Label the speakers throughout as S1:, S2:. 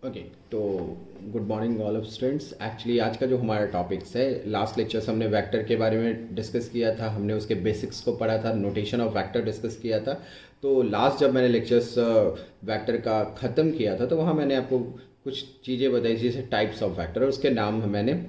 S1: Okay तो good morning all of students. Actually आज का जो हमारा टॉपिक्स है, लास्ट लेक्चर्स हमने वेक्टर के बारे में डिस्कस किया था, हमने उसके बेसिक्स को पढ़ा था, नोटेशन ऑफ वेक्टर डिस्कस किया था। तो लास्ट जब मैंने लेक्चर्स वेक्टर का ख़त्म किया था तो वहाँ मैंने आपको कुछ चीज़ें बताई जैसे टाइप्स ऑफ वेक्टर, और उसके नाम मैंने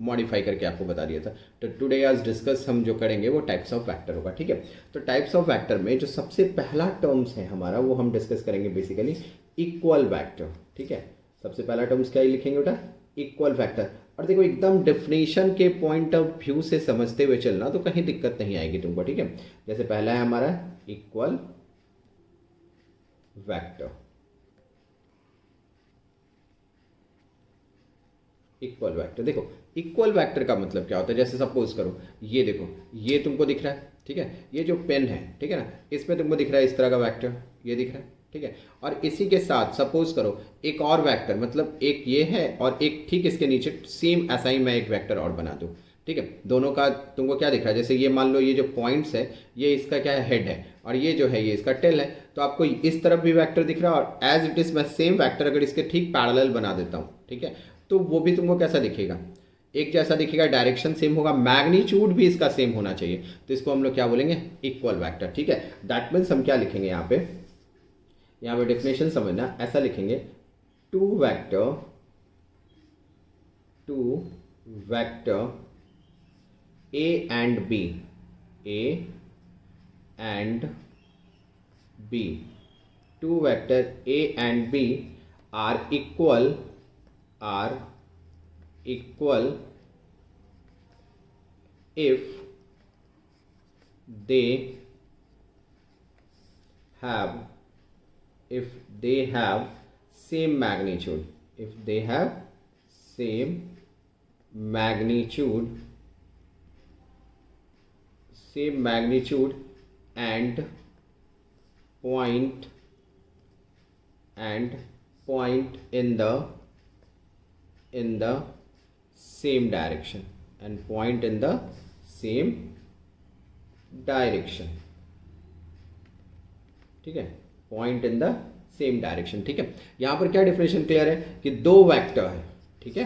S1: मॉडिफाई करके आपको बता दिया था। तो टुडे आज डिस्कस हम जो करेंगे वो टाइप्स ऑफ वेक्टर होगा, ठीक है। तो टाइप्स ऑफ वेक्टर में जो सबसे पहला टर्म्स है हमारा वो हम डिस्कस करेंगे बेसिकली इक्वल वेक्टर, ठीक है। सबसे पहला टर्म्स क्या लिखेंगे बेटा? Equal vector. और देखो एकदम डेफिनेशन के पॉइंट ऑफ व्यू से समझते हुए चलना तो कहीं दिक्कत नहीं आएगी तुमको, ठीक है। जैसे पहला है हमारा इक्वल वेक्टर। इक्वल वेक्टर, देखो इक्वल वेक्टर का मतलब क्या होता है। जैसे सपोज करो ये देखो, ये तुमको दिख रहा है, ठीक है। ये जो पेन है, ठीक है ना, इसमें तुमको दिख रहा है इस तरह का वेक्टर, ये दिख रहा है, ठीक है। और इसी के साथ सपोज करो एक और वेक्टर, मतलब एक ये है और एक ठीक इसके नीचे सेम ऐसा ही मैं एक वेक्टर और बना दूँ, ठीक है। दोनों का तुमको क्या दिख रहा है? जैसे ये मान लो ये जो पॉइंट्स है ये इसका क्या है, हेड है, और ये जो है ये इसका टेल है। तो आपको इस तरफ भी वेक्टर दिख रहा है और एज इट इज मैं सेम वेक्टर अगर इसके ठीक पैरेलल बना देता हूँ, ठीक है, तो वो भी तुमको कैसा दिखेगा? एक जैसा दिखेगा, डायरेक्शन सेम होगा, मैग्नीट्यूड भी इसका सेम होना चाहिए। तो इसको हम लोग क्या बोलेंगे? इक्वल वेक्टर, ठीक है। दैट मीन्स हम क्या लिखेंगे यहाँ पे डेफिनेशन समझना, ऐसा लिखेंगे two vector A and B, A and B, two vector A and B are equal if they have same magnitude, if they have same magnitude and point in the same direction, and point in the same direction, ठीक है। Point in the same direction, ठीक है। यहाँ पर क्या definition clear है कि दो वेक्टर है, ठीक है।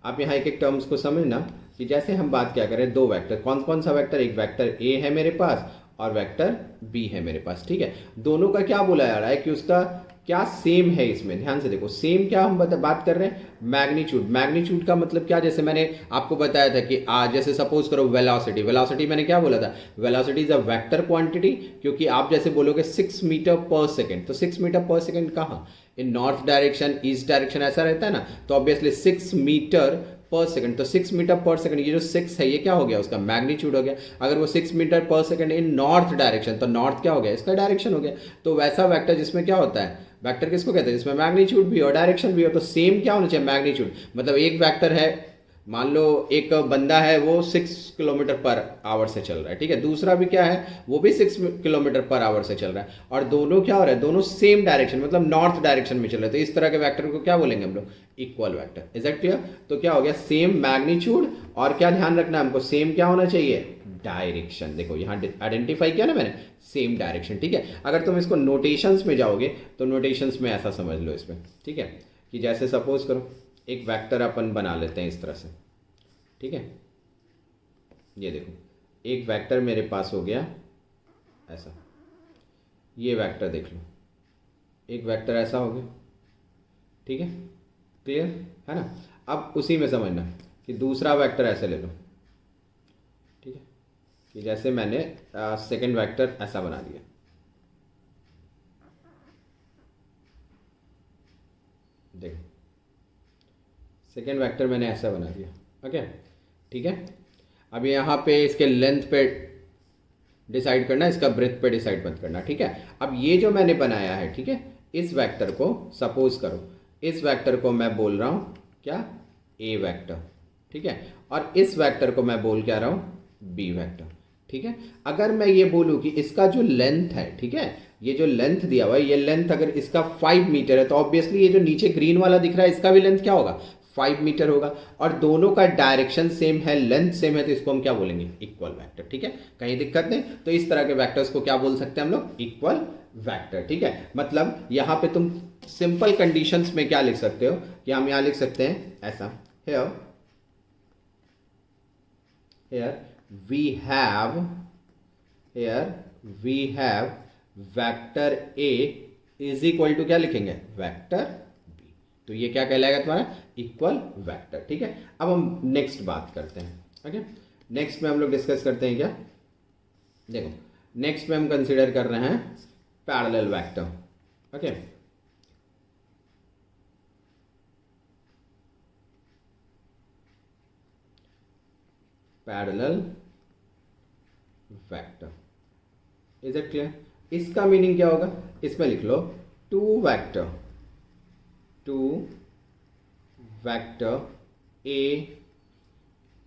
S1: आप यहाँ एक एक टर्म्स को समझना कि जैसे हम बात क्या करें, दो वेक्टर, कौन कौन सा वेक्टर? एक वेक्टर ए है मेरे पास और वेक्टर बी है मेरे पास, ठीक है। दोनों का क्या बोला जा रहा है कि उसका क्या सेम है। इसमें ध्यान से देखो, सेम क्या हम बात कर रहे हैं? मैग्नीट्यूड। मैग्नीट्यूड का मतलब क्या? जैसे मैंने आपको बताया था कि जैसे सपोज करो वेलोसिटी मैंने क्या बोला था? Velocity is a vector quantity, क्योंकि आप जैसे बोलोगे 6 मीटर पर सेकेंड, तो 6 मीटर पर सेकेंड कहाँ? इन नॉर्थ डायरेक्शन, ईस्ट डायरेक्शन ऐसा रहता है ना, तो ऑब्वियसली 6 मीटर पर सेकंड। तो 6 मीटर पर सेकंड, ये जो 6 है ये क्या हो गया? उसका मैग्नीट्यूड हो गया। अगर वो 6 मीटर पर सेकंड इन नॉर्थ डायरेक्शन, तो नॉर्थ क्या हो गया? इसका डायरेक्शन हो गया। तो वैसा वेक्टर जिसमें क्या होता है, वेक्टर किसको कहते हैं? जिसमें मैग्नीट्यूड भी हो, डायरेक्शन भी हो। तो सेम क्या होना चाहिए? मैग्नीट्यूड। मतलब एक वेक्टर है, मान लो एक बंदा है वो 6 किलोमीटर पर आवर से चल रहा है, ठीक है। दूसरा भी क्या है, वो भी 6 किलोमीटर पर आवर से चल रहा है, और दोनों क्या हो रहा है? दोनों सेम डायरेक्शन, मतलब नॉर्थ डायरेक्शन में चल रहे हैं। तो इस तरह के वेक्टर को क्या बोलेंगे हम लोग? Equal vector. Is that clear? तो क्या हो गया? सेम मैग्नीट्यूड, और क्या ध्यान रखना है हमको? सेम क्या होना चाहिए? डायरेक्शन। देखो यहाँ आइडेंटिफाई किया ना मैंने, सेम डायरेक्शन, ठीक है। अगर तुम इसको नोटेशंस में जाओगे तो नोटेशंस में ऐसा समझ लो इसमें, ठीक है, कि जैसे सपोज करो एक वेक्टर अपन बना लेते हैं इस तरह से, ठीक है। ये देखो एक वेक्टर मेरे पास हो गया ऐसा, ये वेक्टर देख लो, एक वेक्टर ऐसा हो गया, ठीक है, क्लियर है ना। अब उसी में समझना कि दूसरा वेक्टर ऐसे ले लो, ठीक है, कि जैसे मैंने सेकंड वेक्टर ऐसा बना दिया, देखो सेकेंड वेक्टर मैंने ऐसा बना दिया, ओके, ठीक है। अब यहाँ पे इसके लेंथ पे डिसाइड करना, इसका ब्रेथ पे डिसाइड मत करना, ठीक है। अब ये जो मैंने बनाया है, ठीक है, इस वेक्टर को सपोज करो, इस वेक्टर को मैं बोल रहा हूँ क्या? ए वेक्टर, ठीक है। और इस वेक्टर को मैं बोल क्या रहा हूँ? बी वेक्टर, ठीक है। अगर मैं ये बोलूँ कि इसका जो लेंथ है, ठीक है, ये जो लेंथ दिया हुआ है, ये लेंथ अगर इसका 5 मीटर है, तो ऑब्वियसली ये जो नीचे ग्रीन वाला दिख रहा है इसका भी लेंथ क्या होगा? 5 मीटर होगा, और दोनों का डायरेक्शन सेम है, लेंथ सेम है, तो इसको हम क्या बोलेंगे? इक्वल वेक्टर, ठीक है। कहीं दिक्कत नहीं। तो इस तरह के वेक्टर्स को क्या बोल सकते हैं हम लोग? इक्वल वेक्टर, ठीक है। मतलब यहाँ पे तुम सिंपल कंडीशंस में क्या लिख सकते हो कि हम यहाँ लिख सकते हैं ऐसा, here we have vector A is equal to क्या लिखेंगे, वेक्टर बी। तो ये क्या कहलाएगा तुम्हारा, इक्वल वेक्टर। ठीक है, अब हम नेक्स्ट बात करते हैं। ओके, नेक्स्ट में हम लोग डिस्कस करते हैं क्या, देखो नेक्स्ट में हम कंसीडर कर रहे हैं parallel vector. Okay, parallel vector, is it clear. इसका मीनिंग क्या होगा, इसमें लिख लो two vector A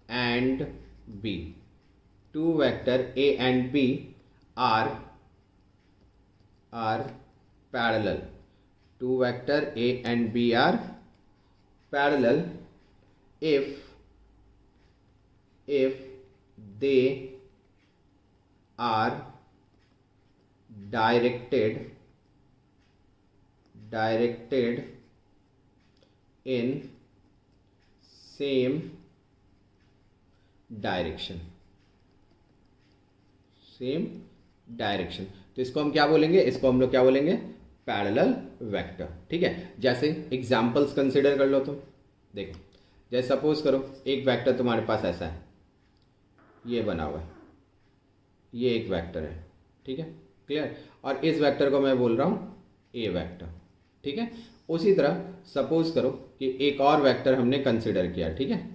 S1: and B, two vector A and B are parallel, two vector A and B are parallel if they are directed in same direction, तो इसको हम क्या बोलेंगे, इसको हम लोग क्या बोलेंगे, पैरेलल वेक्टर। ठीक है, जैसे एग्जांपल्स कंसीडर कर लो तुम, देखो जैसे सपोज करो एक वेक्टर तुम्हारे पास ऐसा है, ये बना हुआ है, ये एक वेक्टर है। ठीक है, क्लियर। और इस वेक्टर को मैं बोल रहा हूँ ए वेक्टर। ठीक है, उसी तरह सपोज करो कि एक और वेक्टर हमने कंसिडर किया। ठीक है,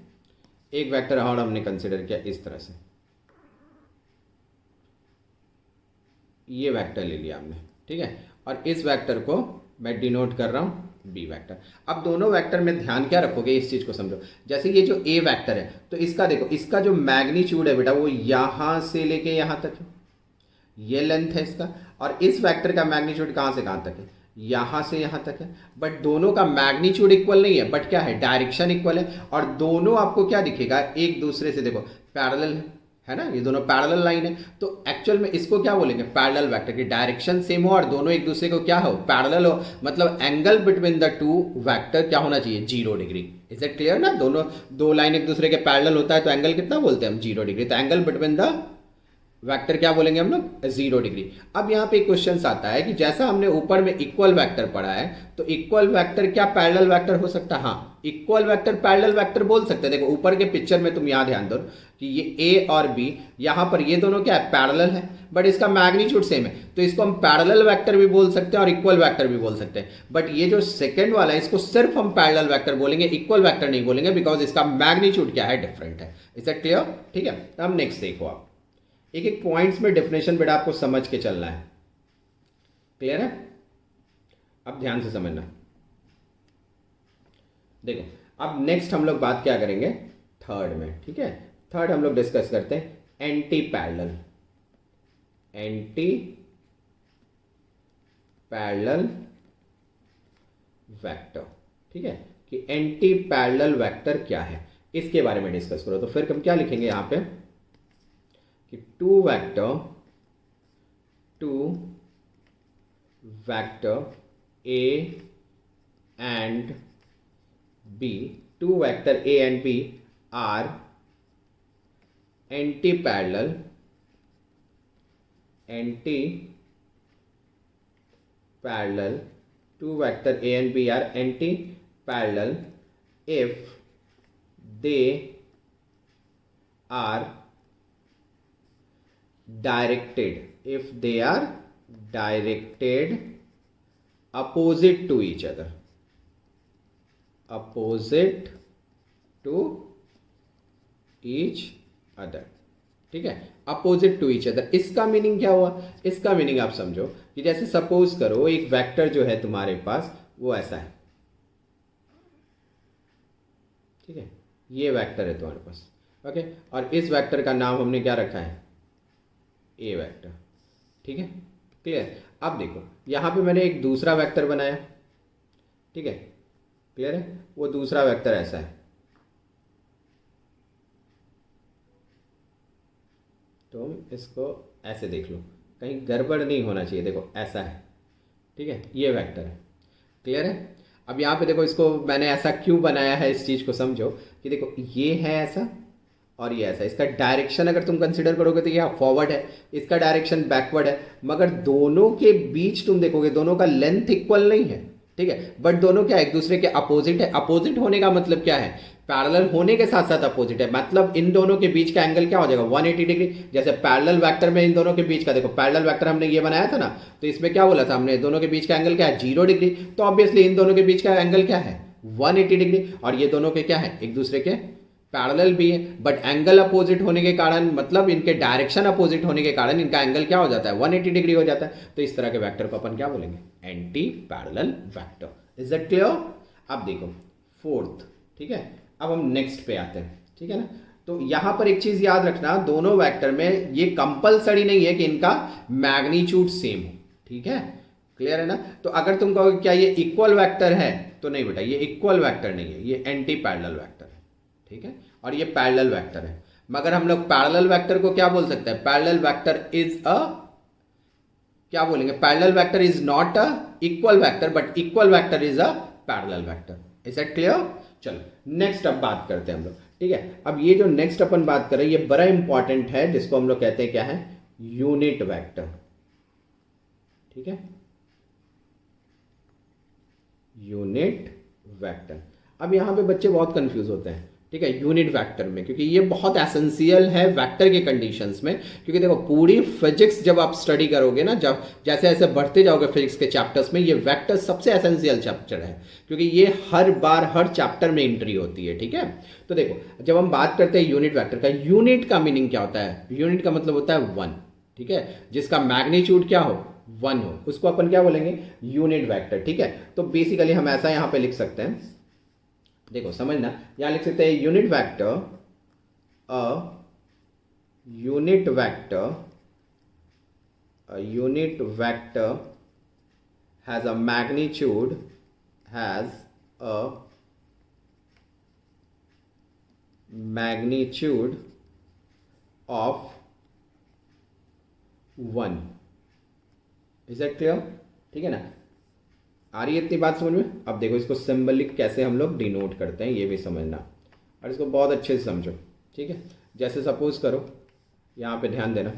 S1: एक वेक्टर और हमने कंसिडर किया इस तरह से, ये वेक्टर ले लिया हमने। ठीक है, और इस वेक्टर को मैं डिनोट कर रहा हूँ बी वेक्टर। अब दोनों वेक्टर में ध्यान क्या रखोगे, इस चीज को समझो। जैसे ये जो ए वेक्टर है, तो इसका देखो, इसका जो मैग्नीट्यूड है बेटा वो यहां से लेके यहां तक है, ये लेंथ है इसका। और इस वेक्टर का मैग्नीट्यूड कहां से कहां तक है, यहां से यहां तक है। बट दोनों का मैग्नीट्यूड इक्वल नहीं है, बट क्या है, डायरेक्शन इक्वल है। और दोनों आपको क्या दिखेगा, एक दूसरे से देखो पैरेलल है ना, ये दोनों पैरेलल लाइन है। तो एक्चुअल में इसको क्या बोलेंगे, पैरेलल वेक्टर की डायरेक्शन सेम हो और दोनों एक दूसरे को क्या हो, पैरेलल हो। मतलब angle between the two vector क्या होना चाहिए, 0 डिग्री। इज इट क्लियर ना, दोनों दो लाइन एक दूसरे के पैरेलल होता है तो एंगल कितना बोलते हैं हम, 0 डिग्री। तो एंगल बिटवीन द वेक्टर क्या बोलेंगे हम लोग, 0 डिग्री। अब यहाँ पे क्वेश्चन आता है कि जैसा हमने ऊपर में इक्वल वेक्टर पढ़ा है, तो इक्वल वेक्टर क्या पैरेलल वेक्टर हो सकता है, हाँ इक्वल वेक्टर पैरेलल वेक्टर बोल सकते हैं। देखो ऊपर के पिक्चर में तुम यहाँ ध्यान दो कि ये ए और बी, यहाँ पर ये दोनों क्या है, पैरेलल है, बट इसका मैग्नीट्यूड सेम है। तो इसको हम पैरेलल वेक्टर भी बोल सकते हैं और इक्वल वेक्टर भी बोल सकते हैं। बट ये जो सेकंड वाला है, इसको सिर्फ हम पैरेलल वेक्टर बोलेंगे, इक्वल वेक्टर नहीं बोलेंगे, बिकॉज इसका मैग्नीट्यूड क्या है, डिफरेंट है। Is that clear. ठीक है, अब नेक्स्ट देखो आप, एक एक पॉइंट्स में डेफिनेशन बेटा आपको समझ के चलना है। क्लियर है, अब ध्यान से समझना। देखो अब नेक्स्ट हम लोग बात क्या करेंगे, थर्ड में। ठीक है, थर्ड हम लोग डिस्कस करते हैं एंटी पैरेलल वेक्टर। ठीक है, कि एंटी पैरेलल वेक्टर क्या है, इसके बारे में डिस्कस करो। तो फिर हम क्या लिखेंगे यहां पे कि two vector A and B, two vector A and B are anti parallel two vector A and B are anti parallel if they are directed opposite to each other, ठीक है, अपोजिट टू ईच अदर। इसका meaning क्या हुआ, इसका meaning आप समझो कि जैसे सपोज करो एक वेक्टर जो है तुम्हारे पास वो ऐसा है। ठीक है, ये वेक्टर है तुम्हारे पास। ओके, और इस वेक्टर का नाम हमने क्या रखा है, ए वेक्टर। ठीक है, क्लियर। अब देखो यहां पे मैंने एक दूसरा वेक्टर बनाया। ठीक है, क्लियर है, वो दूसरा वेक्टर ऐसा है। तुम इसको ऐसे देख लो, कहीं गड़बड़ नहीं होना चाहिए। देखो ऐसा है, ठीक है, ये वेक्टर है। क्लियर है? अब यहाँ पे देखो, इसको मैंने ऐसा क्यों बनाया है, इस चीज़ को समझो कि देखो ये है ऐसा और ये ऐसा, इसका डायरेक्शन अगर तुम कंसिडर करोगे तो ये फॉरवर्ड है, इसका डायरेक्शन बैकवर्ड है, मगर दोनों के बीच तुम देखोगे दोनों का लेंथ इक्वल नहीं है, ठीक है, बट दोनों क्या एक दूसरे के अपोजिट है। अपोजिट होने का मतलब क्या है? पैरेलल होने के साथ साथ अपोजिट है, मतलब इन दोनों के बीच का एंगल क्या हो जाएगा? 180 डिग्री। जैसे पैरेलल वेक्टर में इन दोनों के बीच का देखो, पैरेलल वेक्टर हमने ये बनाया था ना, तो इसमें क्या बोला था हमने? दोनों के बीच का एंगल क्या है? 0 डिग्री। तो ऑब्वियसली इन दोनों के बीच का एंगल क्या है? 180 डिग्री। और ये दोनों के क्या है? एक दूसरे के पैरेलल भी है, बट एंगल अपोजिट होने के कारण, मतलब इनके डायरेक्शन अपोजिट होने के कारण इनका एंगल क्या हो जाता है? 180 डिग्री हो जाता है। तो इस तरह के वेक्टर को अपन क्या बोलेंगे? Anti parallel vector. Is that clear? अब देखो फोर्थ, ठीक है, अब हम नेक्स्ट पे आते हैं, ठीक है ना। तो यहां पर एक चीज याद रखना, दोनों वेक्टर में ये कंपलसरी नहीं है कि इनका मैग्नीट्यूड सेम हो, ठीक है, क्लियर है ना। तो अगर तुम कहोगे क्या ये इक्वल वेक्टर है, तो नहीं बेटा, ये इक्वल वेक्टर नहीं है, ये एंटी पैरेलल वेक्टर है, ठीक है, और ये पैरेलल वेक्टर है। मगर हम लोग पैरेलल वेक्टर को क्या बोल सकते हैं? पैरेलल वेक्टर इज अ, क्या बोलेंगे? Parallel vector is not a equal vector, but equal vector is a parallel vector. Is that clear? चलो नेक्स्ट अब बात करते हैं हम लोग, ठीक है। अब ये जो नेक्स्ट अपन बात कर रहे हैं ये बड़ा इंपॉर्टेंट है, जिसको हम लोग कहते हैं क्या है? यूनिट वेक्टर, ठीक है, यूनिट वेक्टर। अब यहां पे बच्चे बहुत कंफ्यूज होते हैं, ठीक है, यूनिट वेक्टर में, क्योंकि ये बहुत एसेंशियल है वेक्टर के कंडीशंस में। क्योंकि देखो पूरी फिजिक्स जब आप स्टडी करोगे ना, जब जैसे जैसे बढ़ते जाओगे फिजिक्स के चैप्टर्स में, ये वेक्टर सबसे एसेंशियल चैप्टर है, क्योंकि ये हर बार हर चैप्टर में एंट्री होती है, ठीक है। तो देखो जब हम बात करते हैं यूनिट वेक्टर का, यूनिट का मीनिंग क्या होता है? यूनिट का मतलब होता है 1, ठीक है, जिसका मैग्नीट्यूड क्या हो? 1 हो, उसको अपन क्या बोलेंगे? यूनिट वेक्टर, ठीक है। तो बेसिकली हम ऐसा यहां पे लिख सकते हैं, देखो समझना, यहां लिख सकते हैं unit vector, a unit vector, a unit vector has a magnitude, has a magnitude of 1. Is that clear? ठीक है ना, आ रही है इतनी बात समझ में? अब देखो इसको सिंबलिक कैसे हम लोग डिनोट करते हैं ये भी समझना, और इसको बहुत अच्छे से समझो, ठीक है। जैसे सपोज करो, यहाँ पे ध्यान देना,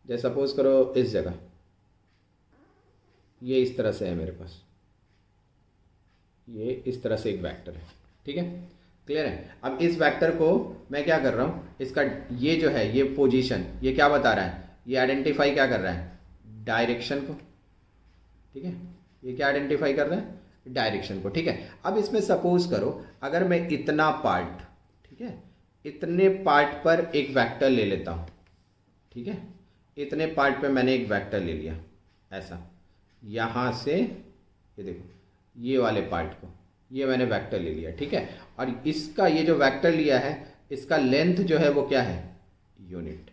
S1: जैसे सपोज करो इस जगह ये इस तरह से है मेरे पास, ये इस तरह से एक वेक्टर है, ठीक है, क्लियर है। अब इस वेक्टर को मैं क्या कर रहा हूँ, इसका ये जो है ये पोजीशन, ये क्या बता रहा है? ये आइडेंटिफाई क्या कर रहा है? डायरेक्शन को, ठीक है, ये क्या आइडेंटिफाई कर रहा है? डायरेक्शन को, ठीक है। अब इसमें सपोज करो अगर मैं इतना पार्ट, ठीक है, इतने पार्ट पर एक वेक्टर ले लेता हूँ, ठीक है, इतने पार्ट पे मैंने एक वेक्टर ले लिया ऐसा, यहाँ से ये देखो ये वाले पार्ट को ये मैंने वेक्टर ले लिया, ठीक है, और इसका ये जो वेक्टर लिया है इसका लेंथ जो है वो क्या है? यूनिट।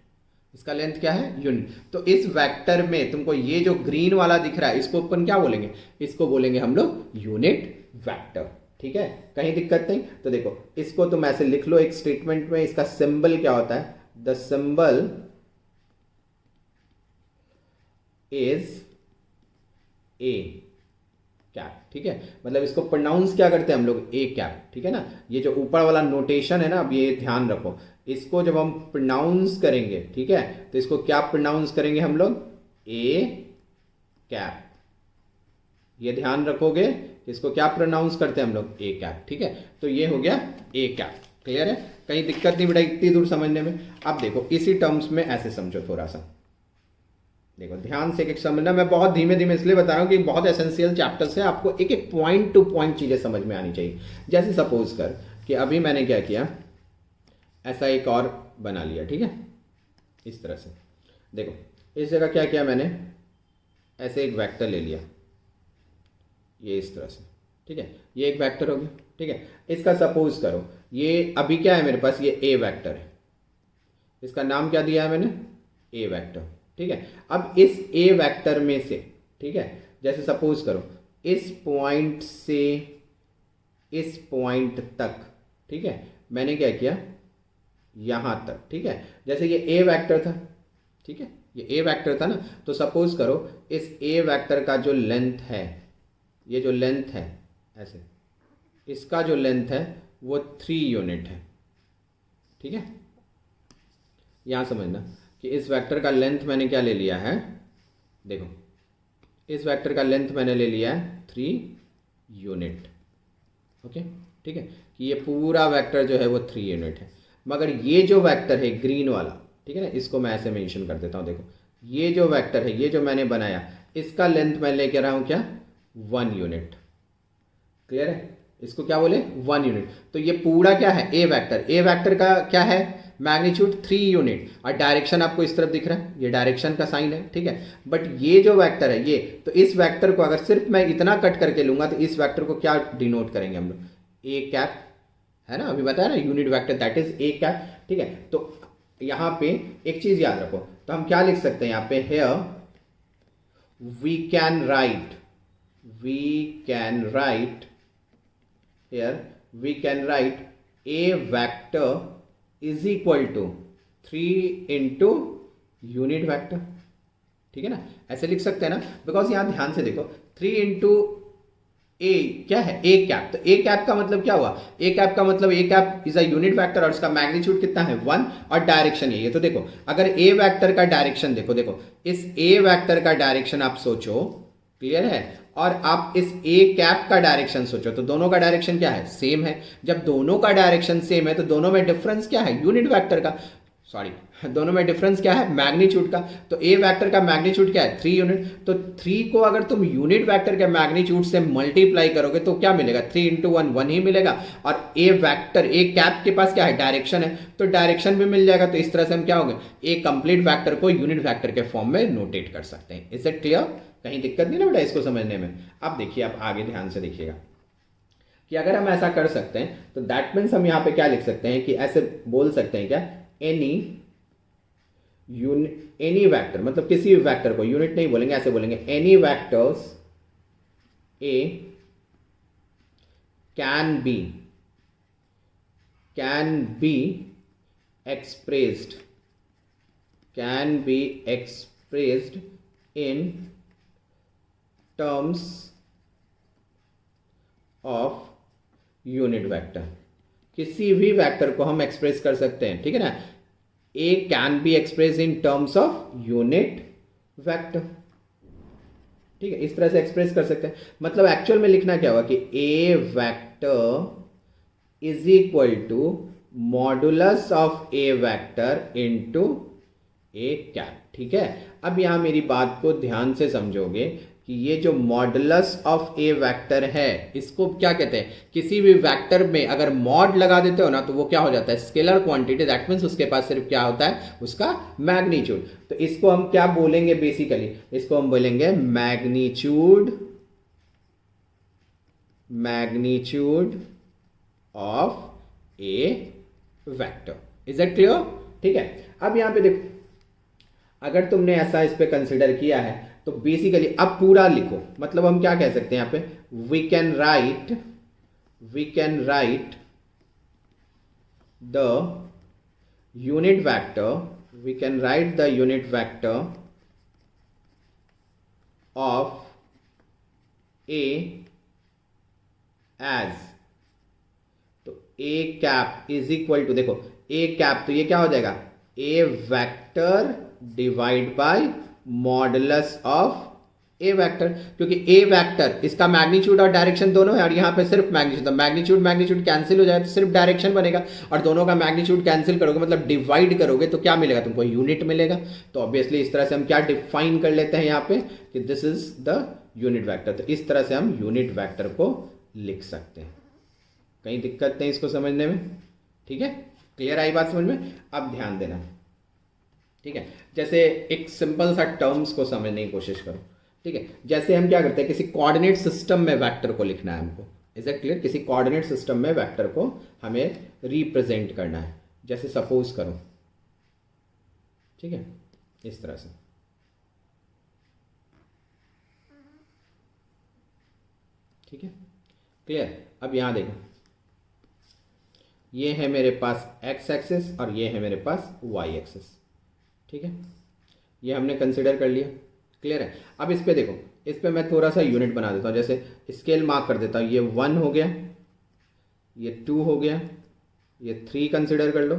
S1: इसका लेंथ क्या है? यूनिट। तो इस वेक्टर में तुमको ये जो ग्रीन वाला दिख रहा है इसको अपन क्या बोलेंगे? इसको बोलेंगे हम लोग यूनिट वेक्टर, ठीक है, कहीं दिक्कत नहीं। तो देखो इसको तुम ऐसे लिख लो एक स्टेटमेंट में, इसका सिंबल क्या होता है? The symbol is a cap, ठीक है, मतलब इसको प्रोनाउंस क्या करते हैं हम लोग? ए कैप, ठीक है ना। ये जो ऊपर वाला नोटेशन है ना, अब ये ध्यान रखो, इसको जब हम प्रोनाउंस करेंगे, ठीक है, तो इसको क्या प्रोनाउंस करेंगे हम लोग? A cap. ये ध्यान रखोगे, इसको क्या प्रोनाउंस करते हैं हम लोग? ए कैप, ठीक है। तो ये हो गया ए कैप, क्लियर है, कहीं दिक्कत नहीं बेटा इतनी दूर समझने में। अब देखो इसी टर्म्स में ऐसे समझो थोड़ा सा, देखो ध्यान से एक एक समझना, मैं बहुत धीमे धीमे इसलिए बता रहा हूँ कि बहुत एसेंशियल चैप्टर्स है, आपको एक एक पॉइंट टू पॉइंट चीजें समझ में आनी चाहिए। जैसे सपोज कर कि अभी मैंने क्या किया, ऐसा एक और बना लिया, ठीक है, इस तरह से। देखो इस जगह क्या किया मैंने, ऐसे एक वेक्टर ले लिया, ये इस तरह से, ठीक है, ये एक वेक्टर हो गया, ठीक है। इसका सपोज करो ये अभी क्या है मेरे पास? ये ए वेक्टर है, इसका नाम क्या दिया है मैंने? ए वेक्टर, ठीक है। अब इस ए वेक्टर में से, ठीक है, जैसे सपोज करो इस पॉइंट से इस पॉइंट तक, ठीक है, मैंने क्या किया? यहां तक, ठीक है, जैसे ये ए वेक्टर था, ठीक है, ये ए वेक्टर था ना, तो सपोज करो इस ए वेक्टर का जो लेंथ है, ये जो लेंथ है ऐसे, इसका जो लेंथ है वो 3 यूनिट है। ठीक है, यहाँ समझना कि इस वेक्टर का लेंथ मैंने क्या ले लिया है, देखो इस वेक्टर का लेंथ मैंने ले लिया है 3 यूनिट। ओके, ठीक है, कि ये पूरा वेक्टर जो है वो 3 यूनिट है। मगर ये जो वेक्टर है ग्रीन वाला, ठीक है ना, इसको मैं ऐसे मेंशन कर देता हूँ। देखो ये जो वेक्टर है, ये जो मैंने बनाया, इसका लेंथ मैं लेके रहा हूँ क्या, 1 यूनिट। क्लियर है, इसको क्या बोले, 1 यूनिट। तो ये पूरा क्या है, ए वेक्टर, ए वेक्टर का क्या है मैग्नीट्यूड 3 यूनिट, और डायरेक्शन आपको इस तरफ दिख रहा है, ये डायरेक्शन का साइन है। ठीक है, बट ये जो वेक्टर है ये, तो इस वेक्टर को अगर सिर्फ मैं इतना कट करके लूंगा तो इस वेक्टर को क्या डिनोट करेंगे हम लोग, ए कैप, है ना, अभी बताया ना, unit vector that is a cap. ठीक है, तो यहाँ पे एक चीज याद रखो, तो हम क्या लिख सकते हैं यहाँ पे, here we can write here we can write a vector is equal to 3 into unit vector। ठीक है ना, ऐसे लिख सकते हैं ना, बिकॉज यहां ध्यान से देखो 3 इंटू ए क्या है, ए कैप। तो ए कैप का मतलब क्या हुआ, ए कैप का मतलब A cap is a unit vector और इसका मैग्नीट्यूड कितना है 1, और डायरेक्शन ये। तो देखो अगर ए वेक्टर का डायरेक्शन देखो इस ए वेक्टर का डायरेक्शन आप सोचो, क्लियर है, और आप इस ए कैप का डायरेक्शन सोचो, तो दोनों का डायरेक्शन क्या है, सेम है। जब दोनों का डायरेक्शन सेम है तो दोनों में डिफरेंस क्या है, यूनिट वेक्टर का, सॉरी दोनों में डिफरेंस क्या है, मैग्नीट्यूड का। तो ए वेक्टर का मैग्नीट्यूड क्या है, 3 यूनिट। तो 3 को अगर तुम यूनिट वेक्टर के मैग्नीट्यूड से मल्टीप्लाई करोगे तो क्या मिलेगा, 3 इंटू 1 1 ही मिलेगा। और ए वेक्टर, ए कैप के पास क्या है, डायरेक्शन है, तो डायरेक्शन भी मिल जाएगा। तो इस तरह से हम क्या होंगे, ए कंप्लीट वेक्टर को यूनिट वेक्टर के फॉर्म में नोटेट कर सकते हैं। इज इट क्लियर, कहीं दिक्कत नहीं ना बेटा इसको समझने में। अब देखिए, आप आगे ध्यान से देखिएगा कि अगर हम ऐसा कर सकते हैं तो दैट मीन्स हम यहां पे क्या लिख सकते हैं कि ऐसे बोल सकते हैं क्या, एनी वेक्टर, मतलब किसी भी वेक्टर को, यूनिट नहीं बोलेंगे, ऐसे बोलेंगे any vectors A can B expressed in terms of unit vector. किसी भी वेक्टर को हम एक्सप्रेस कर सकते हैं, ठीक है ना, A can be express in terms of unit vector. ठीक है, इस तरह से एक्सप्रेस कर सकते हैं। मतलब एक्चुअल में लिखना क्या होगा कि A vector is equal to modulus of A vector into A cap. ठीक है, अब यहां मेरी बात को ध्यान से समझोगे कि ये जो मॉडुलस ऑफ ए वेक्टर है, इसको क्या कहते हैं, किसी भी वेक्टर में अगर मॉड लगा देते हो ना तो वो क्या हो जाता है, स्केलर क्वांटिटी, दैट मीन्स उसके पास सिर्फ क्या होता है, उसका मैग्नीट्यूड। तो इसको हम क्या बोलेंगे, बेसिकली इसको हम बोलेंगे magnitude of A vector. Is it clear. ठीक है, अब यहां पे देखो, अगर तुमने ऐसा इस पे कंसिडर किया है तो बेसिकली अब पूरा लिखो। मतलब हम क्या कह सकते हैं यहाँ पे, we can write the unit vector of A as, तो A cap is equal to, देखो ए कैप, तो ये क्या हो जाएगा, A vector divide by modulus of A vector, क्योंकि ए वेक्टर इसका मैग्नीट्यूड और डायरेक्शन दोनों है, और यहाँ पे सिर्फ मैग्नीट्यूड, तो मैग्नीट्यूड कैंसिल हो जाए तो सिर्फ डायरेक्शन बनेगा, और दोनों का मैग्नीट्यूड कैंसिल करोगे मतलब डिवाइड करोगे तो क्या मिलेगा तुमको, यूनिट मिलेगा। तो ऑब्वियसली इस तरह से हम क्या डिफाइन कर लेते हैं यहाँ पे कि this is the unit vector. तो इस तरह से हम यूनिट वेक्टर को लिख सकते हैं, कहीं दिक्कत नहीं इसको समझने में। ठीक है, क्लियर आई बात समझ में। अब ध्यान देना, ठीक है, जैसे एक सिंपल सा टर्म्स को समझने की कोशिश करो। ठीक है, जैसे हम क्या करते हैं, किसी कोऑर्डिनेट सिस्टम में वेक्टर को लिखना है हमको, इज इट क्लियर, किसी कोऑर्डिनेट सिस्टम में वेक्टर को हमें रिप्रेजेंट करना है। जैसे सपोज करो, ठीक है, इस तरह से, ठीक है, क्लियर। अब यहां देखो, ये है मेरे पास एक्स एक्सिस और ये है मेरे पास वाई एक्सिस। ठीक है, ये हमने कंसिडर कर लिया, क्लियर है। अब इस पे देखो, इस पे मैं थोड़ा सा यूनिट बना देता हूँ, जैसे स्केल मार्क कर देता हूँ। ये 1 हो गया, ये 2 हो गया, ये 3 कंसिडर कर लो,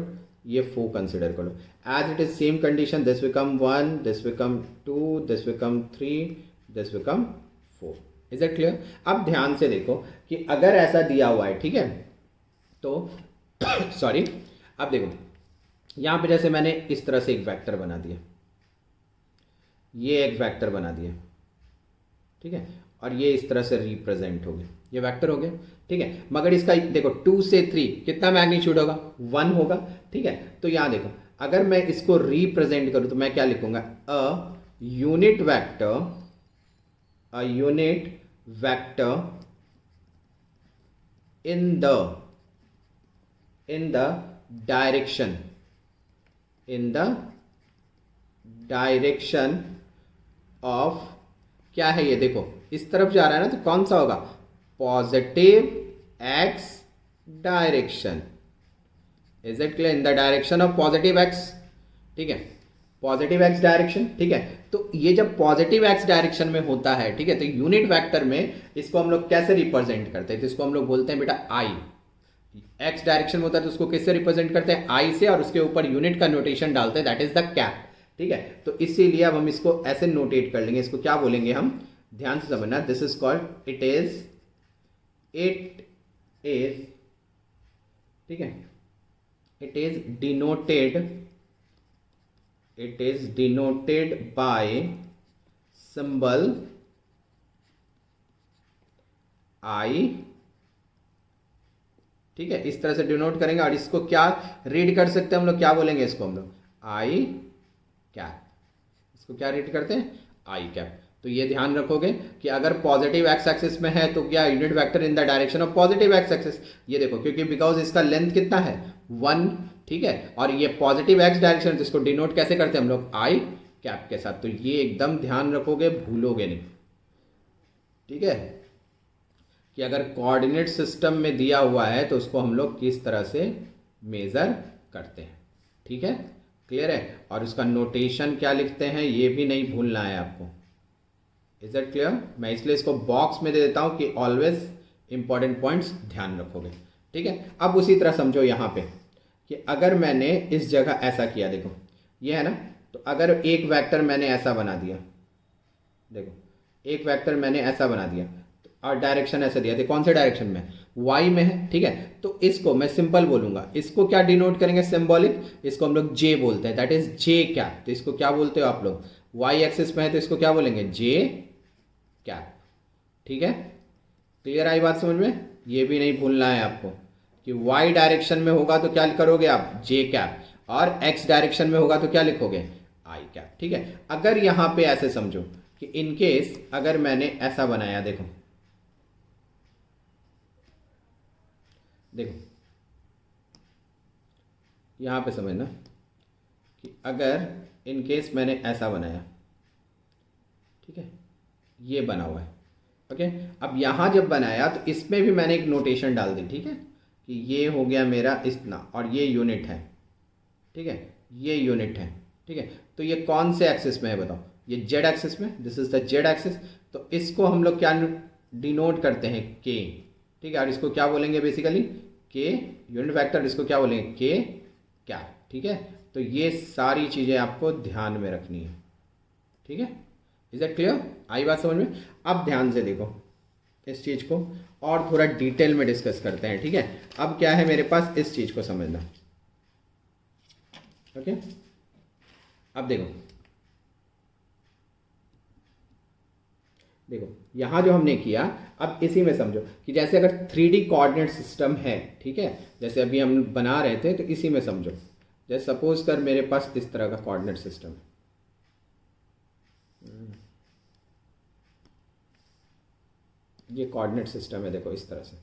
S1: ये 4 कंसिडर कर लो। As it is same condition, this become 1, this become 2, this become 3, this become 4। Is it clear? अब ध्यान से देखो कि अगर ऐसा दिया हुआ है, ठीक है, तो सॉरी, अब देखो यहाँ पे जैसे मैंने इस तरह से एक वेक्टर बना दिया, ये एक वेक्टर बना दिया, ठीक है, और ये इस तरह से रिप्रेजेंट हो गया, ये वेक्टर हो गया, ठीक है। मगर इसका देखो 2 से 3 कितना मैग्नीट्यूड होगा, 1 होगा, ठीक है। तो यहाँ देखो, अगर मैं इसको रिप्रेजेंट करूं तो मैं क्या लिखूंगा, अ unit vector in the direction of, क्या है ये, देखो इस तरफ जा रहा है ना, तो कौन सा होगा, positive x direction. Is it clear? In the direction of positive x, ठीक है, पॉजिटिव एक्स डायरेक्शन, ठीक है। तो ये जब पॉजिटिव एक्स डायरेक्शन में होता है, ठीक है, तो यूनिट वेक्टर में इसको हम लोग कैसे रिप्रेजेंट करते हैं, तो इसको हम लोग बोलते हैं बेटा आई। एक्स डायरेक्शन में होता है तो उसको किससे रिप्रेजेंट करते हैं, आई से, और उसके ऊपर यूनिट का नोटेशन डालते हैं, दैट इज द कैप, ठीक है। तो इसीलिए अब हम इसको ऐसे नोटेट कर लेंगे, इसको क्या बोलेंगे हम, ध्यान से समझना, this is called, it is, ठीक है, it is denoted by symbol I, ठीक है, इस तरह से डिनोट करेंगे। और इसको क्या रीड कर सकते हैं हम लोग, क्या बोलेंगे इसको हम लोग, आई कैप। इसको क्या रीड करते हैं, आई कैप। तो ये ध्यान रखोगे कि अगर पॉजिटिव एक्स एक्सिस में है तो क्या unit vector in the direction of positive x axis, ये देखो, क्योंकि बिकॉज इसका लेंथ कितना है, 1, ठीक है, और ये पॉजिटिव एक्स डायरेक्शन, जिसको डिनोट कैसे करते हैं हम लोग, आई कैप के साथ। तो ये एकदम ध्यान रखोगे, भूलोगे नहीं, ठीक है, कि अगर कोऑर्डिनेट सिस्टम में दिया हुआ है तो उसको हम लोग किस तरह से मेजर करते हैं, ठीक है, क्लियर है। और उसका नोटेशन क्या लिखते हैं ये भी नहीं भूलना है आपको। Is that clear? मैं इसलिए इसको बॉक्स में दे देता हूं कि ऑलवेज इंपॉर्टेंट पॉइंट्स ध्यान रखोगे, ठीक है। अब उसी तरह समझो यहाँ पे कि अगर मैंने इस जगह ऐसा किया, देखो ये है ना, तो अगर एक वेक्टर मैंने ऐसा बना दिया, देखो एक वेक्टर मैंने ऐसा बना दिया, और डायरेक्शन ऐसे दिया, कौन से डायरेक्शन में, वाई में है, ठीक है। तो इसको मैं सिंपल बोलूंगा, इसको क्या डिनोट करेंगे, सिंबॉलिक, इसको हम लोग जे बोलते हैं, दैट इज जे कैप। तो इसको क्या बोलते हो आप लोग, वाई एक्सिस में है तो इसको क्या बोलेंगे, जे कैप, ठीक है। क्लियर आई बात समझ में? ये भी नहीं भूलना है आपको कि वाई डायरेक्शन में होगा तो क्या करोगे आप, जे कैप, और एक्स डायरेक्शन में होगा तो क्या लिखोगे, आई कैप, ठीक है। अगर यहां पे ऐसे समझो कि इनकेस अगर मैंने ऐसा बनाया, देखो यहां पे समझना कि अगर इनकेस मैंने ऐसा बनाया, ठीक है, ये बना हुआ है, ओके। अब यहां जब बनाया तो इसमें भी मैंने एक नोटेशन डाल दी, ठीक है, कि ये हो गया मेरा इतना, और ये यूनिट है, ठीक है, ये यूनिट है, ठीक है। तो ये कौन से एक्सिस में है बताओ, ये जेड एक्सिस में, this is the Z axis. तो इसको हम लोग क्या डिनोट करते हैं, के, ठीक है, और इसको क्या बोलेंगे बेसिकली, के यूनिट वेक्टर, इसको क्या बोलेंगे, के कैप, ठीक है। तो ये सारी चीज़ें आपको ध्यान में रखनी है, ठीक है। Is that clear? आई बात समझ में? अब ध्यान से देखो इस चीज़ को और थोड़ा डिटेल में डिस्कस करते हैं, ठीक है। अब क्या है मेरे पास, इस चीज़ को समझना, ओके। अब देखो यहाँ जो हमने किया, अब इसी में समझो कि जैसे अगर 3D कोऑर्डिनेट सिस्टम है, ठीक है, जैसे अभी हम बना रहे थे, तो इसी में समझो, जैसे सपोज कर मेरे पास इस तरह का कोऑर्डिनेट सिस्टम है, ये कोऑर्डिनेट सिस्टम है, देखो इस तरह से,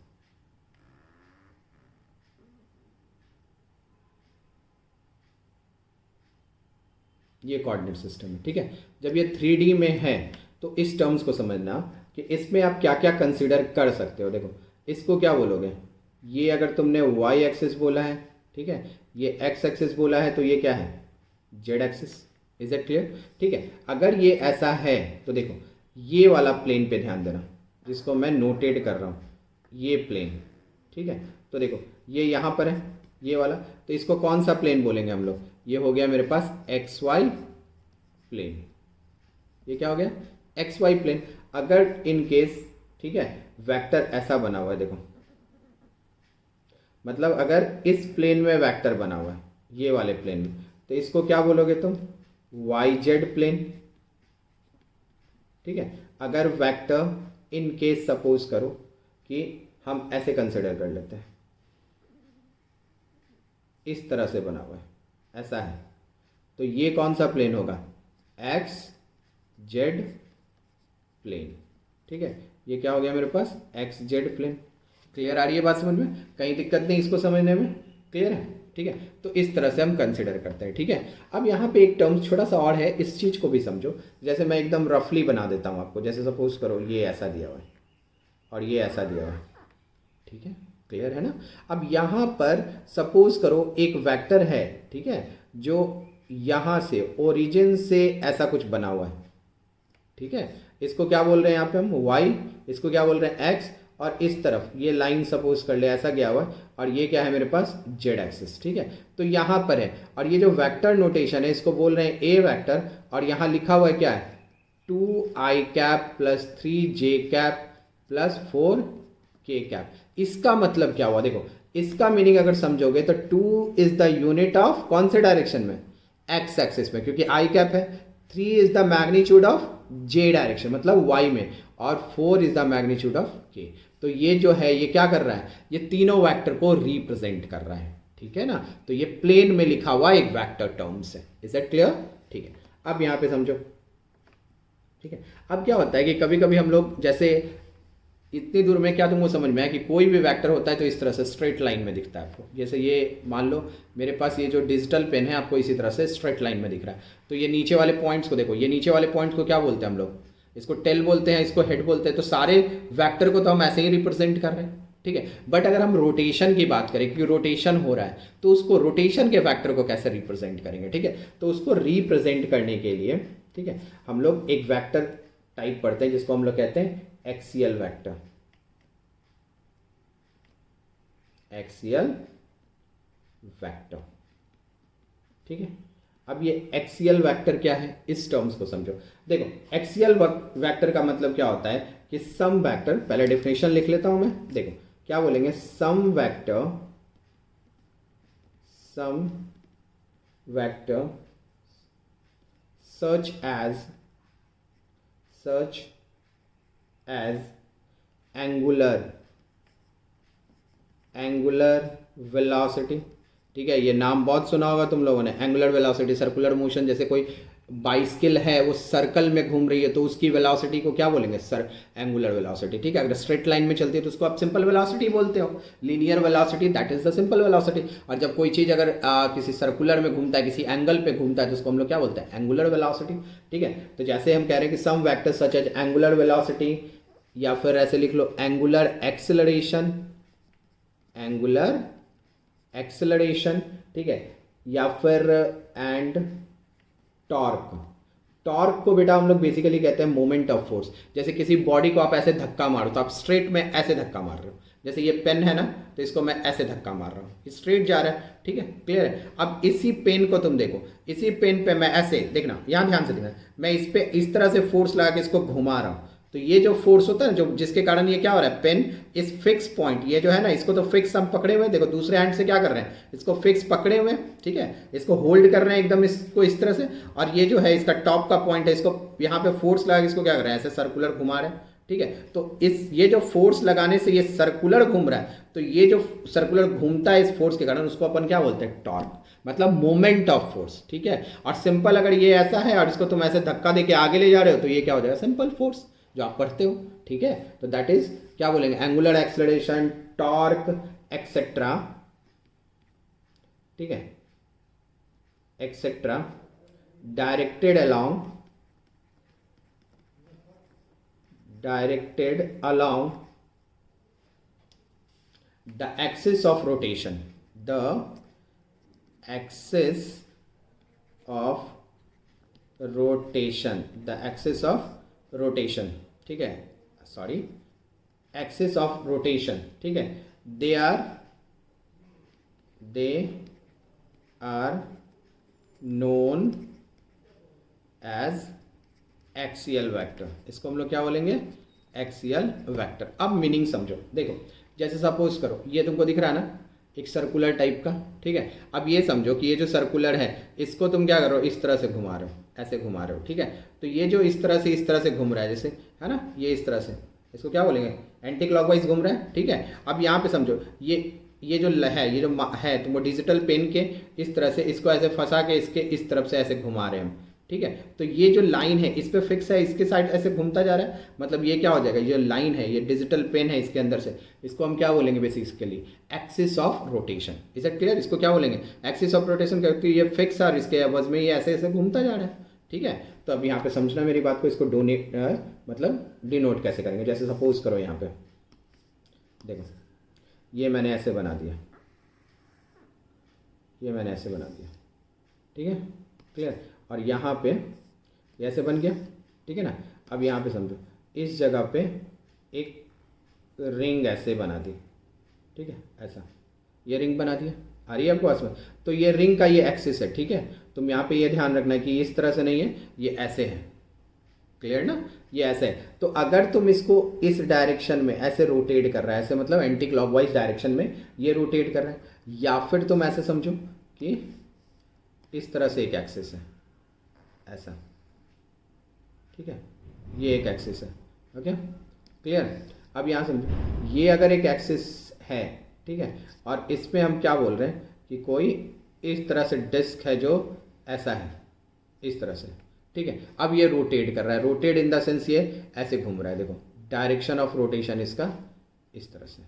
S1: ये कोऑर्डिनेट सिस्टम है, ठीक है। जब ये 3D में है तो इस टर्म्स को समझना कि इसमें आप क्या क्या कंसीडर कर सकते हो। देखो इसको क्या बोलोगे, ये अगर तुमने y एक्सिस बोला है, ठीक है, ये x एक्सिस बोला है, तो ये क्या है, z axis, is it clear? ठीक है, अगर ये ऐसा है तो देखो ये वाला प्लेन पे ध्यान देना, जिसको मैं नोटेट कर रहा हूँ, ये प्लेन, ठीक है। तो देखो ये यहाँ पर है ये वाला, तो इसको कौन सा प्लेन बोलेंगे हम लोग? ये हो गया मेरे पास एक्स वाई प्लेन। ये क्या हो गया? X Y plane. अगर इन केस, ठीक है, वेक्टर ऐसा बना हुआ है, देखो मतलब अगर इस प्लेन में वेक्टर बना हुआ है, ये वाले प्लेन में, तो इसको क्या बोलोगे तुम? वाई जेड प्लेन, ठीक है। अगर वेक्टर इन केस सपोज करो कि हम ऐसे कंसिडर कर लेते हैं, इस तरह से बना हुआ है, ऐसा है, तो ये कौन सा प्लेन होगा? एक्स जेड प्लेन, ठीक है। ये क्या हो गया मेरे पास? X Z plane. क्लियर आ रही है बात समझ में? कहीं दिक्कत नहीं इसको समझने में? क्लियर है? ठीक है, तो इस तरह से हम कंसिडर करते हैं, ठीक है। अब यहाँ पे एक टर्म छोटा सा और है, इस चीज़ को भी समझो। जैसे मैं एकदम रफली बना देता हूँ आपको, जैसे सपोज करो ये ऐसा दिया हुआ है और ये ऐसा दिया हुआ है, ठीक है, क्लियर है ना? अब यहाँ पर सपोज करो एक वेक्टर है, ठीक है, जो यहाँ से ओरिजिन से ऐसा कुछ बना हुआ है, ठीक है। इसको क्या बोल रहे हैं यहाँ पे हम? y, इसको क्या बोल रहे हैं? x, और इस तरफ ये लाइन सपोज कर ले ऐसा गया हुआ है, और ये क्या है मेरे पास? z एक्सिस, ठीक है। तो यहाँ पर है, और ये जो वेक्टर नोटेशन है इसको बोल रहे हैं a वेक्टर, और यहाँ लिखा हुआ है क्या है? 2i cap plus 3j cap plus 4k cap. इसका मतलब क्या हुआ? देखो इसका मीनिंग अगर समझोगे तो 2 इज द यूनिट ऑफ कौन से डायरेक्शन में? x एक्सिस में, क्योंकि i कैप है। 3 is the magnitude of j direction मतलब y में, और 4 is the magnitude of k। तो ये जो है ये क्या कर रहा है? ये तीनों वेक्टर को रिप्रेजेंट कर रहा है, ठीक है ना। तो ये प्लेन में लिखा हुआ एक वेक्टर टर्म्स है। Is that clear? ठीक है, अब यहाँ पे समझो, ठीक है। अब क्या होता है कि कभी कभी हम लोग, जैसे इतनी दूर में क्या तुमको समझ में आया कि कोई भी वेक्टर होता है तो इस तरह से स्ट्रेट लाइन में दिखता है आपको। जैसे ये मान लो मेरे पास ये जो डिजिटल पेन है आपको इसी तरह से स्ट्रेट लाइन में दिख रहा है, तो ये नीचे वाले पॉइंट्स को देखो, ये नीचे वाले पॉइंट्स को क्या बोलते हैं हम लोग? इसको टेल बोलते हैं, इसको हेड बोलते हैं। तो सारे वेक्टर को तो हम ऐसे ही रिप्रेजेंट कर रहे हैं, ठीक है। बट अगर हम रोटेशन की बात करें, क्योंकि रोटेशन हो रहा है, तो उसको रोटेशन के फैक्टर को कैसे रिप्रेजेंट करेंगे, ठीक है। तो उसको रिप्रेजेंट करने के लिए, ठीक है, हम लोग एक वेक्टर टाइप पढ़ते हैं जिसको हम लोग कहते हैं एक्सियल वेक्टर। एक्सियल वेक्टर, ठीक है। अब ये एक्सियल वेक्टर क्या है, इस टर्म्स को समझो। देखो एक्सियल वेक्टर का मतलब क्या होता है कि सम वेक्टर, पहले डेफिनेशन लिख लेता हूं मैं, देखो क्या बोलेंगे? Some vector such as angular velocity, ठीक है। ये नाम बहुत सुना होगा तुम लोगों ने, एंगुलर वेलोसिटी, सर्कुलर मोशन। जैसे कोई बाइसिकल है वो सर्कल में घूम रही है तो उसकी वेलोसिटी को क्या बोलेंगे? एंगुलर वेलोसिटी, ठीक है। अगर स्ट्रेट लाइन में चलती है तो उसको आप सिंपल वेलोसिटी बोलते हो। Linear velocity that is the simple velocity. और जब कोई चीज़ अगर किसी सर्कुलर में घूमता है, किसी एंगल पे घूमता है, तो उसको हम लोग क्या बोलते हैं? एंगुलर वेलोसिटी, ठीक है। तो जैसे हम कह रहे हैं कि some vector such as angular velocity, या फिर ऐसे लिख लो एंगुलर एक्सेलरेशन, ठीक है, या फिर एंड टॉर्क को बेटा हम लोग बेसिकली कहते हैं मोमेंट ऑफ फोर्स। जैसे किसी बॉडी को आप ऐसे धक्का मारो तो आप स्ट्रेट में ऐसे धक्का मार रहे हो, जैसे ये पेन है ना, तो इसको मैं ऐसे धक्का मार रहा हूँ, स्ट्रेट जा रहा है, ठीक है, क्लियर है। अब इसी पेन को तुम देखो, इसी पेन पे मैं ऐसे, देखना यहाँ ध्यान से देखना, मैं इस पे इस तरह से फोर्स लगा के इसको घुमा रहा हूँ, तो ये जो फोर्स होता है ना, जो जिसके कारण ये क्या हो रहा है, पेन इस फिक्स पॉइंट, ये जो है ना, इसको तो फिक्स हम पकड़े हुए, देखो दूसरे हैंड से क्या कर रहे हैं, इसको फिक्स पकड़े हुए, ठीक है, इसको होल्ड कर रहे हैं एकदम, इसको इस तरह से, और ये जो है इसका टॉप का पॉइंट है, इसको यहाँ पे फोर्स लगा के इसको क्या कर रहे हैं, ऐसे सर्कुलर घुमा रहे हैं, ठीक है। तो इस ये जो फोर्स लगाने से ये सर्कुलर घूम रहा है, तो ये जो सर्कुलर घूमता है इस फोर्स के कारण, उसको अपन क्या बोलते हैं? टॉर्क, मतलब मोमेंट ऑफ फोर्स, ठीक है। और सिंपल अगर ये ऐसा है और इसको तुम ऐसे धक्का देके आगे ले जा रहे हो, तो ये क्या हो जाएगा? सिंपल फोर्स, जो आप पढ़ते हो, ठीक है। तो दैट इज क्या बोलेंगे? एंगुलर एक्सेलरेशन, टॉर्क एक्सेट्रा, ठीक है, etcetera, directed along the axis of rotation, the axis of rotation, the axis of rotation, ठीक है, सॉरी, एक्सिस ऑफ रोटेशन, ठीक है, they are known as axial vector. इसको हम लोग क्या बोलेंगे? Axial vector. अब मीनिंग समझो, देखो जैसे सपोज करो ये तुमको दिख रहा है ना, एक सर्कुलर टाइप का, ठीक है। अब ये समझो कि ये जो सर्कुलर है इसको तुम क्या करो, इस तरह से घुमा रहे हो, ऐसे घुमा रहे हो, ठीक है। तो ये जो इस तरह से घूम रहा है, जैसे है ना, ये इस तरह से, इसको क्या बोलेंगे? एंटी क्लॉकवाइज घूम रहा है, ठीक है। अब यहाँ पे समझो ये जो है, ये जो है, तुम वो डिजिटल पेन के इस तरह से इसको ऐसे फंसा के इसके इस तरफ से ऐसे घुमा रहे हैं हम, ठीक है। तो ये जो लाइन है इस पे फिक्स है, इसके साइड ऐसे घूमता जा रहा है, मतलब ये क्या हो जाएगा, ये लाइन है, ये डिजिटल पेन है इसके अंदर से, इसको हम क्या बोलेंगे basically? Axis of rotation. Is it clear? इसको क्या बोलेंगे? एक्सिस ऑफ रोटेशन, क्योंकि ये फिक्स है और इसके एवज में ये ऐसे ऐसे घूमता जा रहा है, ठीक है। तो अब यहाँ पे समझना मेरी बात को, इसको मतलब डिनोट कैसे करेंगे। जैसे सपोज करो यहाँ पे देखो, ये मैंने ऐसे बना दिया, ये मैंने ऐसे बना दिया, ठीक है, क्लियर। और यहाँ पे ये ऐसे बन गया, ठीक है ना। अब यहाँ पे समझो, इस जगह पे एक रिंग ऐसे बना दी, ठीक है, ऐसा ये रिंग बना दिया, आ रही है आपको आसमान। तो ये रिंग का ये एक्सिस है, ठीक है। तुम यहाँ पे ये ध्यान रखना है कि इस तरह से नहीं है, ये ऐसे है, क्लियर ना, ये ऐसे है। तो अगर तुम इसको इस डायरेक्शन में ऐसे रोटेट कर रहा है, ऐसे मतलब एंटी क्लॉकवाइज डायरेक्शन में ये रोटेट कर रहा है, या फिर तुम ऐसे समझो कि इस तरह से एक एक्सिस है ऐसा, ठीक है, ये एक एक्सिस है, ओके, क्लियर। अब यहाँ समझो, ये अगर एक एक्सिस है, ठीक है, और इसमें हम क्या बोल रहे हैं कि कोई इस तरह से डिस्क है जो ऐसा है, इस तरह से, ठीक है। अब ये रोटेट कर रहा है, रोटेट इन द सेंस ये ऐसे घूम रहा है, देखो डायरेक्शन ऑफ रोटेशन इसका इस तरह से,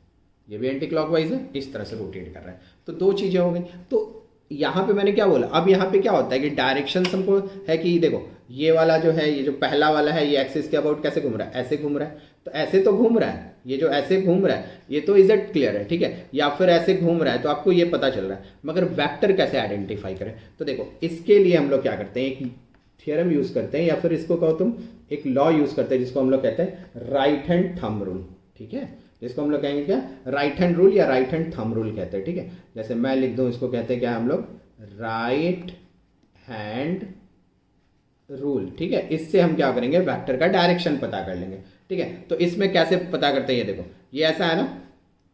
S1: ये भी एंटी क्लॉकवाइज है, इस तरह से रोटेट कर रहा है। तो दो चीज़ें हो गई। तो यहाँ पे मैंने क्या बोला, अब यहाँ पे क्या होता है कि डायरेक्शन हमको है कि देखो ये वाला जो है, ये जो पहला वाला है, ये एक्सिस के अबाउट कैसे घूम रहा है, ऐसे घूम रहा है। तो ऐसे तो घूम रहा है, ये जो ऐसे घूम रहा है ये तो इज इट क्लियर है, ठीक है, या फिर ऐसे घूम रहा है, तो आपको ये पता चल रहा है। मगर वेक्टर कैसे आइडेंटिफाई करें? तो देखो इसके लिए हम लोग क्या करते हैं, एक थियरम यूज करते हैं, या फिर इसको कहो तुम एक लॉ यूज करते हैं, जिसको हम लोग कहते हैं राइट हैंड थंब रूल, ठीक है, जिसको हम लोग कहेंगे क्या, राइट हैंड रूल या राइट हैंड थंब रूल कहते हैं, ठीक है। जैसे मैं लिख दूं, इसको कहते हैं क्या हम लोग, राइट हैंड रूल, ठीक है। इससे हम क्या करेंगे, वेक्टर का डायरेक्शन पता कर लेंगे, ठीक है। तो इसमें कैसे पता करते हैं, ये देखो ये ऐसा है ना,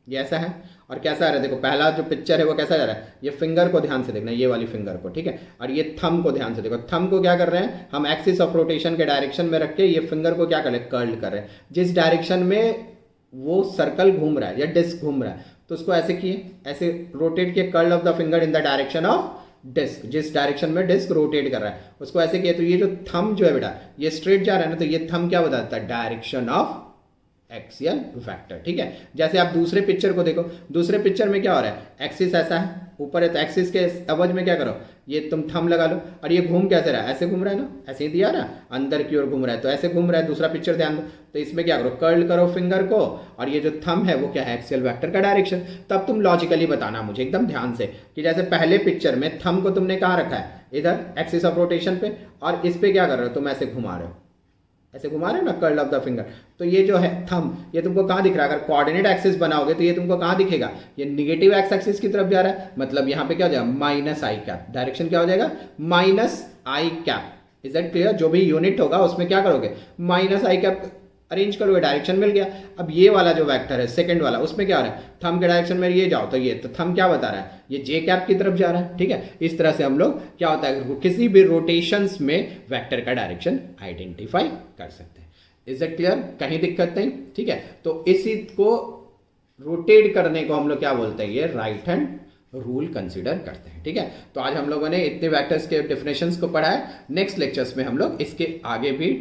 S1: ये ऐसा है, और कैसा आ रहा है, देखो पहला जो पिक्चर है वो कैसा जा रहा है, ये फिंगर को ध्यान से देखना, ये वाली फिंगर को, ठीक है। और ये थंब को ध्यान से देखो, थंब को क्या कर रहे हैं हम, एक्सिस ऑफ रोटेशन के डायरेक्शन में रख के ये फिंगर को क्या कर रहे हैं, कर्ल कर रहे हैं। जिस डायरेक्शन में वो सर्कल घूम रहा है या डिस्क घूम रहा है, तो उसको ऐसे किए, ऐसे रोटेट किए, curl of the finger in the direction of disc, जिस डायरेक्शन में डिस्क रोटेट कर रहा है उसको ऐसे किया। तो ये जो थंब जो है बेटा, ये स्ट्रेट जा रहा है ना, तो ये थंब क्या बताता है, डायरेक्शन ऑफ एक्सियल वेक्टर, ठीक है। जैसे आप दूसरे पिक्चर को देखो, दूसरे पिक्चर में क्या हो रहा है, एक्सिस ऐसा है ऊपर है, तो एक्सिस के अवज में क्या करो, ये तुम थंब लगा लो, और ये घूम कैसे रहा है, ऐसे घूम रहा है ना, ऐसे ही दिया ना, अंदर की ओर घूम रहा है, तो ऐसे घूम रहा है। दूसरा पिक्चर ध्यान दो, तो इसमें क्या करो, कर्ल करो फिंगर को, और ये जो थंब है वो क्या है, एक्सियल वेक्टर का डायरेक्शन। तब तुम लॉजिकली बताना मुझे एकदम ध्यान से कि जैसे पहले पिक्चर में थंब को तुमने कहाँ रखा है, इधर एक्सिस ऑफ रोटेशन पे, और इस पे क्या कर रहे हो तुम, ऐसे घुमा रहे हो, ऐसे घुमा रहे हो ना, कर्ल ऑफ द फिंगर। तो ये जो है थंब, ये तुमको कहाँ दिख रहा है, अगर कोऑर्डिनेट एक्सिस बनाओगे तो ये तुमको कहाँ दिखेगा, ये निगेटिव एक्स एक्सिस की तरफ जा रहा है, मतलब यहाँ पे क्या हो जाएगा, माइनस आई कैप, डायरेक्शन क्या हो जाएगा, minus I cap. Is that clear? जो भी यूनिट होगा उसमें क्या करोगे, माइनस आई कैप अरेंज करोगे, डायरेक्शन मिल गया। अब ये वाला जो वेक्टर है सेकंड वाला, उसमें क्या हो रहा है, थंब के डायरेक्शन में ये जाओ, तो ये तो थंब क्या बता रहा है, ये जे कैप की तरफ जा रहा है, ठीक है। इस तरह से हम लोग क्या होता है, किसी भी रोटेशंस में वेक्टर का डायरेक्शन आइडेंटिफाई कर सकते हैं। Is that clear? कहीं दिक्कत नहीं, ठीक है। तो इसी को रोटेट करने को हम लोग क्या बोलते हैं, ये राइट हैंड रूल कंसीडर करते हैं, ठीक है। तो आज हम लोगों ने इतने वेक्टर्स के डेफिनेशंस को पढ़ा है, नेक्स्ट लेक्चर्स में हम लोग इसके आगे भी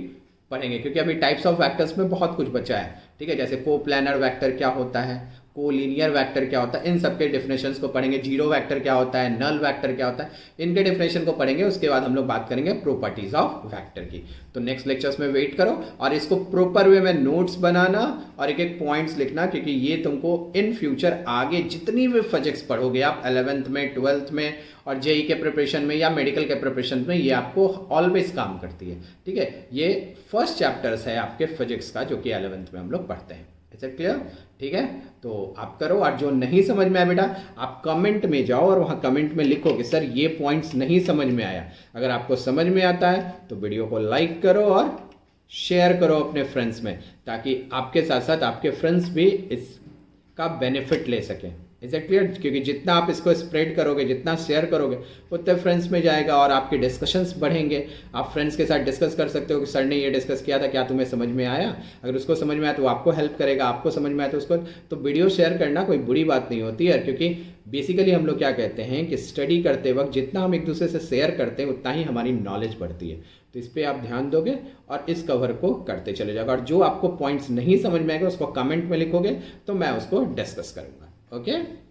S1: पढ़ेंगे, क्योंकि अभी टाइप्स ऑफ वेक्टर्स में बहुत कुछ बचा है, ठीक है। जैसे कोप्लानर वेक्टर क्या होता है, कोलिनियर वेक्टर क्या होता है, इन सबके डिफिनेशंस को पढ़ेंगे। जीरो वेक्टर क्या होता है, नल वेक्टर क्या होता है, इनके डिफिनेशन को पढ़ेंगे। उसके बाद हम लोग बात करेंगे प्रॉपर्टीज ऑफ वेक्टर की। तो नेक्स्ट लेक्चर्स में वेट करो और इसको प्रॉपर वे में नोट्स बनाना और एक एक पॉइंट्स लिखना, क्योंकि ये तुमको इन फ्यूचर आगे जितनी भी फिजिक्स पढ़ोगे आप 11th में, 12th में और जेई के प्रिपरेशन में या मेडिकल के प्रिपरेशन में, ये आपको ऑलवेज काम करती है। ठीक है, ये फर्स्ट चैप्टर्स है आपके फिजिक्स का जो कि 11th में हम लोग पढ़ते हैं। Is it clear? ठीक है, तो आप करो। और जो नहीं समझ में आया बेटा, आप कमेंट में जाओ और वहाँ कमेंट में लिखो कि सर ये पॉइंट्स नहीं समझ में आया। अगर आपको समझ में आता है तो वीडियो को लाइक करो और शेयर करो अपने फ्रेंड्स में, ताकि आपके साथ साथ आपके फ्रेंड्स भी इसका बेनिफिट ले सकें। Is it clear? क्योंकि जितना आप इसको स्प्रेड करोगे, जितना शेयर करोगे, उतने फ्रेंड्स में जाएगा और आपके डिस्कशंस बढ़ेंगे। आप फ्रेंड्स के साथ डिस्कस कर सकते हो कि सर ने ये डिस्कस किया था, क्या तुम्हें समझ में आया? अगर उसको समझ में आया तो वो आपको हेल्प करेगा, आपको समझ में आया तो उसको। तो वीडियो शेयर करना कोई बुरी बात नहीं होती है, क्योंकि बेसिकली हम लोग क्या कहते हैं कि स्टडी करते वक्त जितना हम एक दूसरे से शेयर करते हैं उतना ही हमारी नॉलेज बढ़ती है। तो इस पर आप ध्यान दोगे और इस कवर को करते चले जाओगे। और जो आपको पॉइंट्स नहीं समझ में आएगा उसको कमेंट में लिखोगे तो मैं उसको डिस्कस करूँगा। ओके।